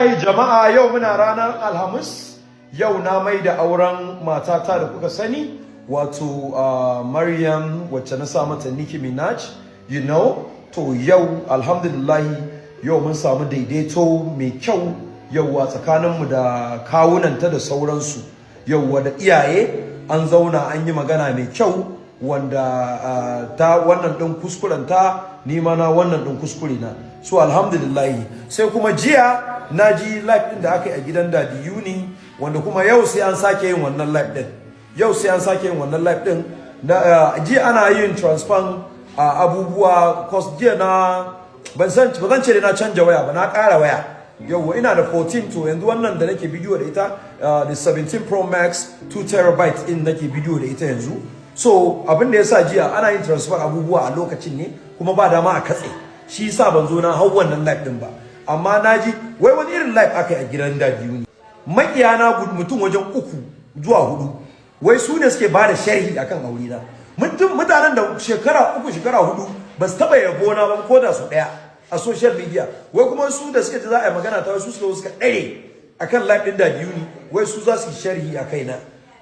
Jama'a yau muna ranar Alhamis, yau na mai da auren matata da kuka sani wato Maryam wacce na sa mata Nicky Minaj, to yau alhamdulillah yau mun samu daidaito mai kyau yauwa tsakaninmu da kawunanta da sauransu, yauwa da iyaye an zauna an yi magana mai kyau wanda ta wannan din kuskurenta ni ma na wannan din kuskure na, so alhamdulillah. Sai kuma jiya na ji live din da aka yi a gidan Dadi Yuni, wanda kuma yau sai an sake yin wannan live din, jiya ana yin transfer abubuwa cause jiya na ba zan ce da na canja waya ba, na ƙara waya. Yau ina da 14 to yanzu wannan da nake bidiyo da ita da 17 Pro Max 2 terabyte in nake bidiyo da ita yanzu. So abin da yasa jiya ana yin transfer abubuwa a lokacin ne kuma ba dama a katse, shi yasa ban zo na hau wannan live din ba. Amma naji wai wani irin live aka yi a gidan Dadi Yuni, makiyana mutum wajen 3 zuwa 4 wai su ne suke bada sharhi akan aure na. Mutanen da shekara 3 shekara 4 ba su taba yabo na ba ko da su daya a social media, wai kuma su da suke ji za a yi magana ta su suka dare akan live din Dadi Yuni, wai su za su yi sharhi a kaina.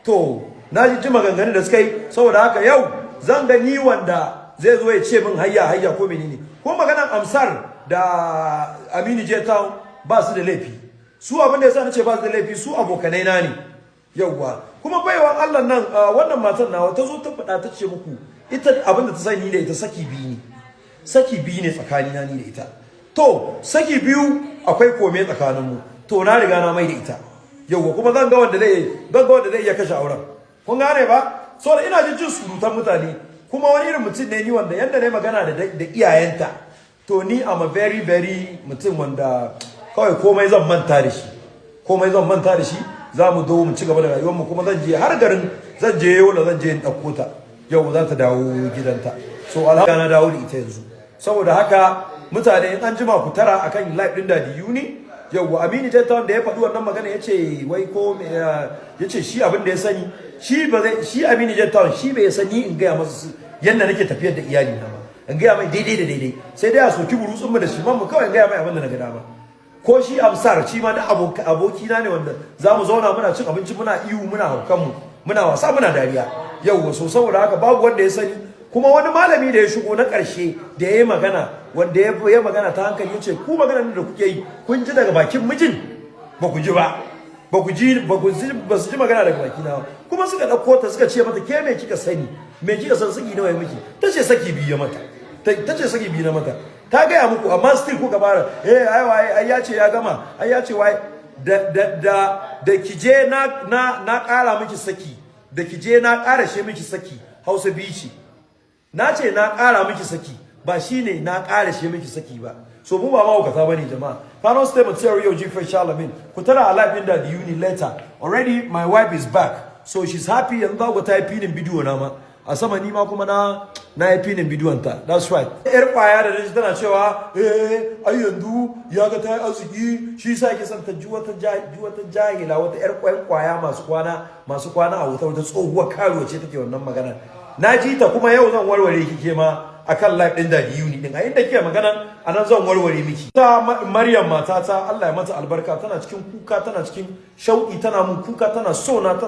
To na ji maganganun da suka yi, saboda haka yau zan ga ni wanda zai zo ya ce min hayya ko menene, ko maganan Amsar da Aminu J Town ba su da laifi. Su abin da yasa nace ba su da laifi, su abokanai na ne. Yauwa kuma baiwan Allah nan wannan matan nawa ta zo ta faɗa ta ce muku ita abin da ta sani da ita saki biyu ne tsakanina ni da ita. To saki biyu akwai kome tsakanin mu, to na riga na mai da ita. Yauwa kuma zan ga wanda zai iya kashe auren. Kun gane ba? So da ina jin surutan mutane, kuma wani irin mutum ne ni wanda yanda ne magana da iyayenta, to ni am a very mutum wanda kawai komai zan manta da shi, za mu zo mu ci gaba da rayuwar mu, kuma zan je har garin, zan je Yola, zan je in ɗauko ta, yau za ta dawo gidanta. So alhamdulillah na dawo da ita yanzu. Saboda haka mutane in an jima ku tara akan live din Dadi Yuni. Yau Aminu J Town da ya faɗi wannan magana yace wai ko yace shi abin da ya sani shi Aminu J Town shi bai sani in gaya masa yanda nake tafiyar da iyali na ba, in gaya mai daidai, sai dai a soki burutsun mu da shi mu kawai in gaya mai abin da na ga dama. Ko shi Amsar shi ma da abokina ne wanda zamu zauna muna cin abinci, muna ihu, muna haukan mu, muna wasa, muna dariya. Yau so saboda haka babu wanda ya sani. Kuma wani malami da ya shigo na ƙarshe da ya yi magana, wanda ya yi magana ta hankali, ya ce ku maganar da kuke yi kun ji daga bakin mijin, ba ku ji ba, ba su ji magana daga baki na ba. Kuma suka ɗauko ta suka ce mata ke me kika sani, me kika san saki nawa ya miki, ta ce saki biyu na mata, ta gaya muku amma still kuka bara ai ya ce ya gama, ai ya ce wai da kije na ƙara miki saki, da kije na ƙara she miki saki, Hausa biyu ce. Na ce na ƙara miki saki, ba shine na ƙara she miki saki ba. So mu ba mahaukata bane jama'a. Final statement theory yau G.fresh ku tara a live din Dadi Yuni later. Already my wife is back, so she's happy, and za ku ta yi filin bidiyo na ma a sama, ni ma kuma na yi filin bidiyon ta. That's right. Yar kwaya da naji tana cewa ai yanzu ya ga ta yi arziki, shi yasa yake son ta ji wata jahila, wata yar kwaya masu kwana a wuta, wata tsohuwar karuwa ce take wannan magana. Na ji ta kuma yau zan warware kike ma akan live din Dadi Yuni din, a inda kike magana anan zan warware miki. Ta Maryam matata, Allah ya mata albarka, tana cikin kuka, tana cikin shauki, tana mun kuka, tana so na,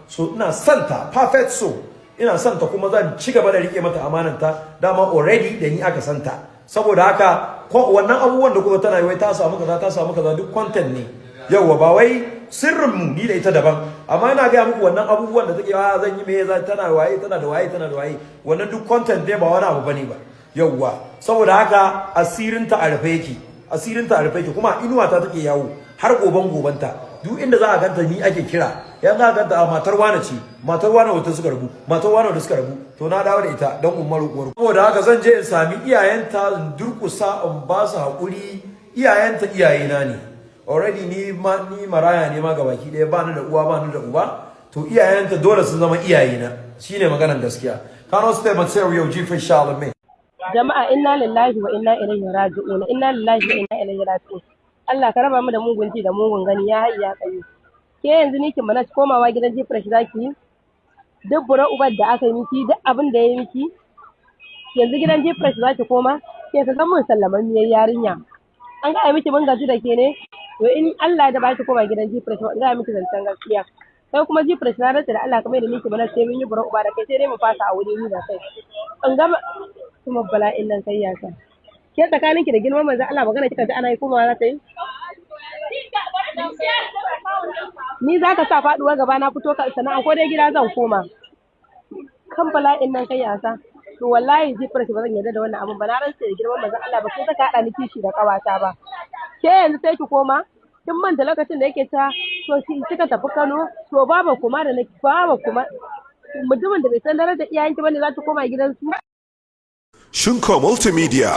so ina santa, perfect so. Ina santa kuma zan ci gaba da rike mata amananta, dama already da ni aka santa. Saboda haka wannan abubuwan da kuma tana yi wai ta samu kaza duk content ne. Yauwa ba wai sirrin mu ni da ita daban, amma ina ga muku wannan abubuwan da take zan yi me tana da waye, wannan duk content ne, ba wani abu bane ba. Yauwa saboda haka asirinta a rufe yake, kuma inuwa ta take yawo har gobanta, duk inda za a ganta ni ake kira, yan za a ganta a matar wane wata suka rabu, to na dawo da ita dan umaru uwar. Saboda haka zan je in sami iyayenta, in durkusa, in ba su haƙuri. Iyayenta iyayena ne already, ni maraya ne ma gabaki ɗaya, ba ni da uwa ba ni da uba, to iyayenta dole su zama iyayena, shine maganar gaskiya. Kano State Material G.fresh. Jama'a inna lillahi wa inna ilaihi raji'un, inna lillahi wa inna ilaihi raji'un. Allah ka raba mu da mugun ji da mugun gani, ya hayya kai. Ke yanzu Nicky Minaj komawa gidan G.fresh zaki, duk bura ubar da aka yi miki, duk abin da ya yi miki, yanzu gidan G.fresh zaki koma, ke ka san mun sallaman miyar yarinya. An ga miki mun gaji da ke ne, to in Allah da ba ki koma gidan G.fresh ba ga miki zancen gaskiya sai kuma G.fresh na rantsa da Allah kamar da nake bana sai mun yi bura uba da kai sai dai mu fasa a wuri ni da kai an gama kuma bala'in nan kai ya sa ke tsakaninki da girman manzo Allah magana kika ji ana yi kuma za ta yi ni za ka sa faduwa gaba na fito ka sana'a ko dai gida zan koma kan bala'in nan kai ya sa to wallahi G.fresh ba zan yarda da wannan abun ba na rantsa da girman manzo Allah ba sai saka hada ni kishi da kawata ba ke yanzu sai ki koma kin manta lokacin da yake ta to kika tafi Kano to baba kuma da nake baba kuma mutumin da bai san darajar iyayenki bane za ta koma gidansu Shunko Multimedia.